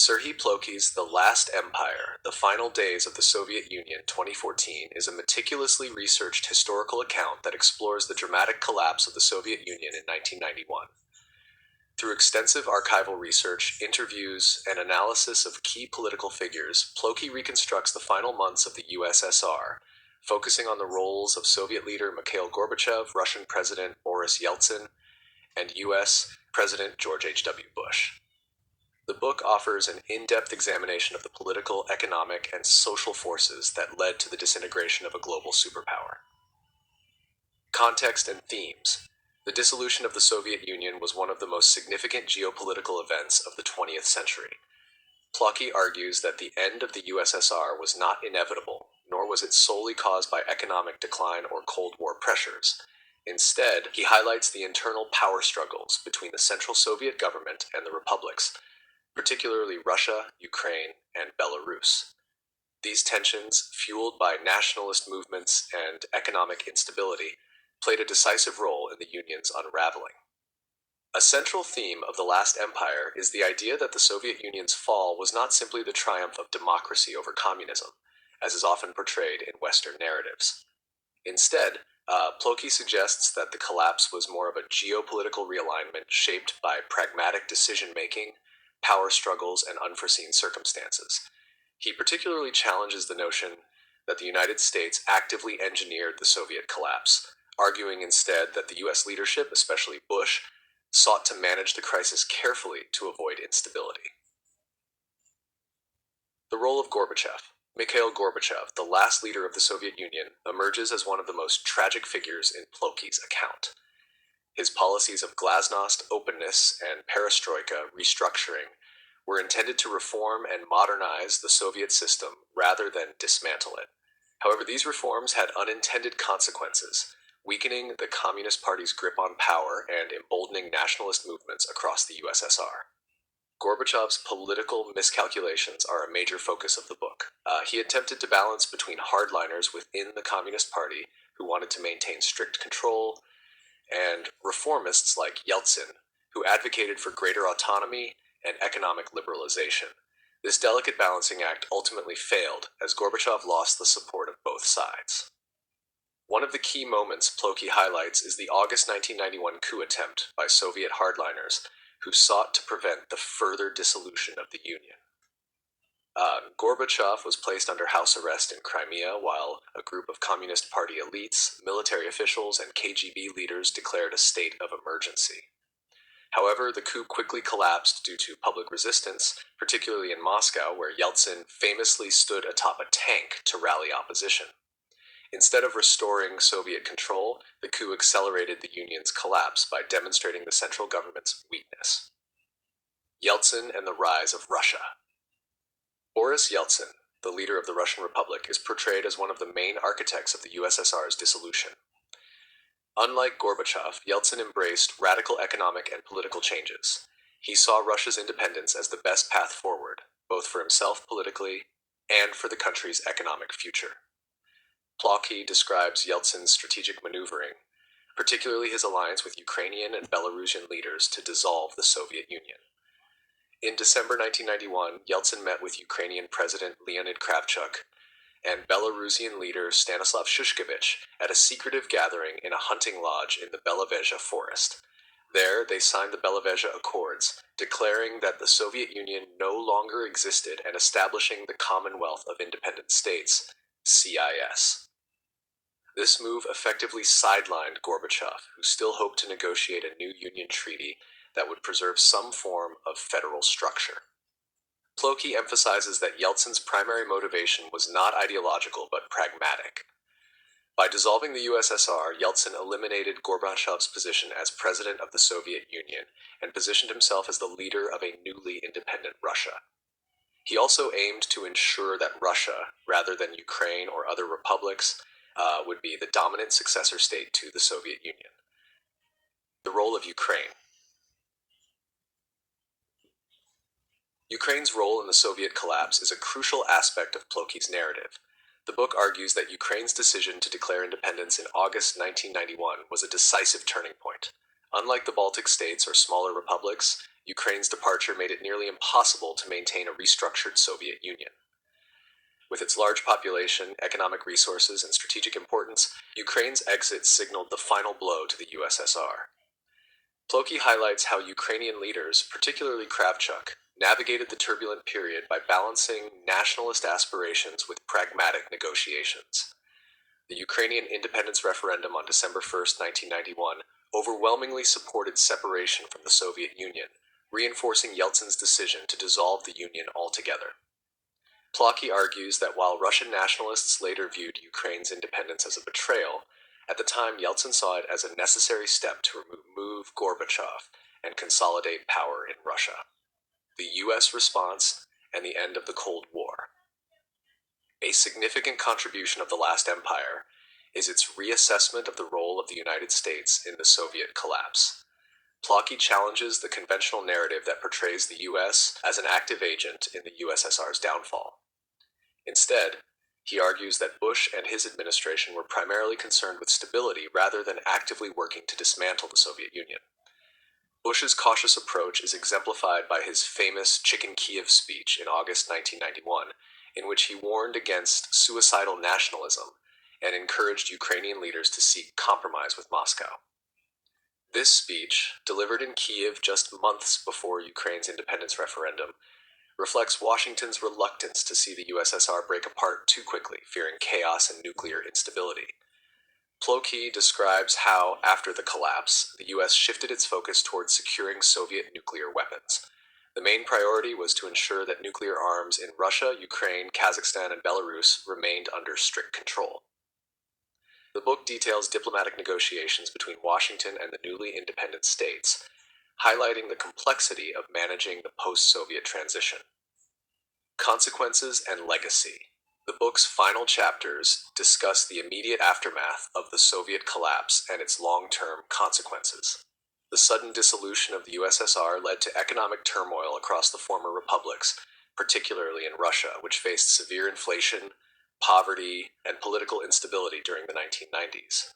Serhii Plokhy's The Last Empire, The Final Days of the Soviet Union 2014 is a meticulously researched historical account that explores the dramatic collapse of the Soviet Union in 1991. Through extensive archival research, interviews, and analysis of key political figures, Plokhy reconstructs the final months of the USSR, focusing on the roles of Soviet leader Mikhail Gorbachev, Russian President Boris Yeltsin, and US President George H.W. Bush. The book offers an in-depth examination of the political, economic, and social forces that led to the disintegration of a global superpower. Context and themes. The dissolution of the Soviet Union was one of the most significant geopolitical events of the 20th century. Plokhy argues that the end of the USSR was not inevitable, nor was it solely caused by economic decline or Cold War pressures. Instead, he highlights the internal power struggles between the Central Soviet government and the republics, particularly Russia, Ukraine, and Belarus. These tensions, fueled by nationalist movements and economic instability, played a decisive role in the Union's unraveling. A central theme of The Last Empire is the idea that the Soviet Union's fall was not simply the triumph of democracy over communism, as is often portrayed in Western narratives. Instead, Plokhy suggests that the collapse was more of a geopolitical realignment shaped by pragmatic decision-making, power struggles, and unforeseen circumstances. He particularly challenges the notion that the United States actively engineered the Soviet collapse, arguing instead that the US leadership, especially Bush, sought to manage the crisis carefully to avoid instability. The role of Gorbachev. Mikhail Gorbachev, the last leader of the Soviet Union, emerges as one of the most tragic figures in Plokhy's account. His policies of glasnost, openness, and perestroika, restructuring, were intended to reform and modernize the Soviet system rather than dismantle it. However, these reforms had unintended consequences, weakening the Communist Party's grip on power and emboldening nationalist movements across the USSR. Gorbachev's political miscalculations are a major focus of the book. He attempted to balance between hardliners within the Communist Party who wanted to maintain strict control and reformists like Yeltsin, who advocated for greater autonomy and economic liberalization. This delicate balancing act ultimately failed, as Gorbachev lost the support of both sides. One of the key moments Plokhy highlights is the August 1991 coup attempt by Soviet hardliners who sought to prevent the further dissolution of the Union. Gorbachev was placed under house arrest in Crimea while a group of Communist Party elites, military officials, and KGB leaders declared a state of emergency. However, the coup quickly collapsed due to public resistance, particularly in Moscow, where Yeltsin famously stood atop a tank to rally opposition. Instead of restoring Soviet control, the coup accelerated the Union's collapse by demonstrating the central government's weakness. Yeltsin and the rise of Russia. Boris Yeltsin, the leader of the Russian Republic, is portrayed as one of the main architects of the USSR's dissolution. Unlike Gorbachev, Yeltsin embraced radical economic and political changes. He saw Russia's independence as the best path forward, both for himself politically and for the country's economic future. Plokhy describes Yeltsin's strategic maneuvering, particularly his alliance with Ukrainian and Belarusian leaders to dissolve the Soviet Union. In December 1991, Yeltsin met with Ukrainian President Leonid Kravchuk and Belarusian leader Stanislav Shushkevich at a secretive gathering in a hunting lodge in the Belovezha forest. There, they signed the Belovezha Accords, declaring that the Soviet Union no longer existed and establishing the Commonwealth of Independent States, CIS. This move effectively sidelined Gorbachev, who still hoped to negotiate a new Union treaty that would preserve some form of federal structure. Plokhy emphasizes that Yeltsin's primary motivation was not ideological but pragmatic. By dissolving the USSR, Yeltsin eliminated Gorbachev's position as president of the Soviet Union and positioned himself as the leader of a newly independent Russia. He also aimed to ensure that Russia, rather than Ukraine or other republics, would be the dominant successor state to the Soviet Union. The role of Ukraine. Ukraine's role in the Soviet collapse is a crucial aspect of Plokhy's narrative. The book argues that Ukraine's decision to declare independence in August 1991 was a decisive turning point. Unlike the Baltic states or smaller republics, Ukraine's departure made it nearly impossible to maintain a restructured Soviet Union. With its large population, economic resources, and strategic importance, Ukraine's exit signaled the final blow to the USSR. Plokhy highlights how Ukrainian leaders, particularly Kravchuk, navigated the turbulent period by balancing nationalist aspirations with pragmatic negotiations. The Ukrainian independence referendum on December 1, 1991, overwhelmingly supported separation from the Soviet Union, reinforcing Yeltsin's decision to dissolve the Union altogether. Plokhy argues that while Russian nationalists later viewed Ukraine's independence as a betrayal, at the time Yeltsin saw it as a necessary step to remove Gorbachev and consolidate power in Russia. The U.S. response and the end of the Cold War. A significant contribution of the last empire is its reassessment of the role of the United States in the Soviet collapse. Plokhy challenges the conventional narrative that portrays the U.S. as an active agent in the USSR's downfall. Instead, he argues that Bush and his administration were primarily concerned with stability rather than actively working to dismantle the Soviet Union. Bush's cautious approach is exemplified by his famous Chicken Kiev speech in August 1991, in which he warned against suicidal nationalism and encouraged Ukrainian leaders to seek compromise with Moscow. This speech, delivered in Kiev just months before Ukraine's independence referendum, reflects Washington's reluctance to see the USSR break apart too quickly, fearing chaos and nuclear instability. Plokhy describes how, after the collapse, the U.S. shifted its focus towards securing Soviet nuclear weapons. The main priority was to ensure that nuclear arms in Russia, Ukraine, Kazakhstan, and Belarus remained under strict control. The book details diplomatic negotiations between Washington and the newly independent states, highlighting the complexity of managing the post-Soviet transition. Consequences and Legacy. The book's final chapters discuss the immediate aftermath of the Soviet collapse and its long-term consequences. The sudden dissolution of the USSR led to economic turmoil across the former republics, particularly in Russia, which faced severe inflation, poverty, and political instability during the 1990s.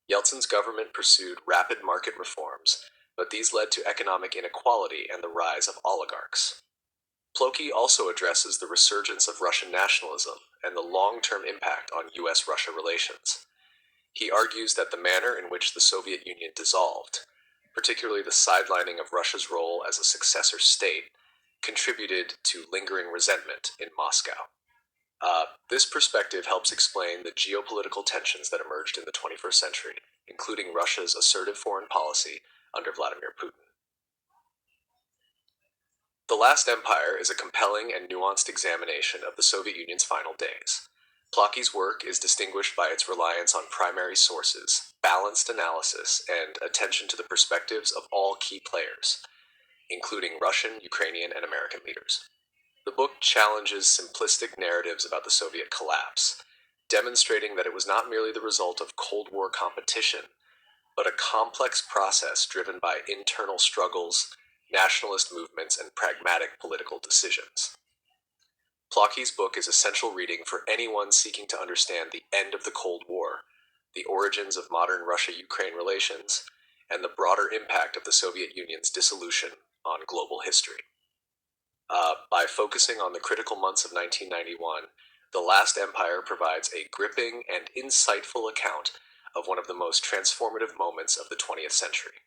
Yeltsin's government pursued rapid market reforms, but these led to economic inequality and the rise of oligarchs. Plokhy also addresses the resurgence of Russian nationalism and the long-term impact on U.S.-Russia relations. He argues that the manner in which the Soviet Union dissolved, particularly the sidelining of Russia's role as a successor state, contributed to lingering resentment in Moscow. This perspective helps explain the geopolitical tensions that emerged in the 21st century, including Russia's assertive foreign policy under Vladimir Putin. The Last Empire is a compelling and nuanced examination of the Soviet Union's final days. Plokhy's work is distinguished by its reliance on primary sources, balanced analysis, and attention to the perspectives of all key players, including Russian, Ukrainian, and American leaders. The book challenges simplistic narratives about the Soviet collapse, demonstrating that it was not merely the result of Cold War competition, but a complex process driven by internal struggles, nationalist movements, and pragmatic political decisions. Plokhy's book is essential reading for anyone seeking to understand the end of the Cold War, the origins of modern Russia-Ukraine relations, and the broader impact of the Soviet Union's dissolution on global history. By focusing on the critical months of 1991, The Last Empire provides a gripping and insightful account of one of the most transformative moments of the 20th century.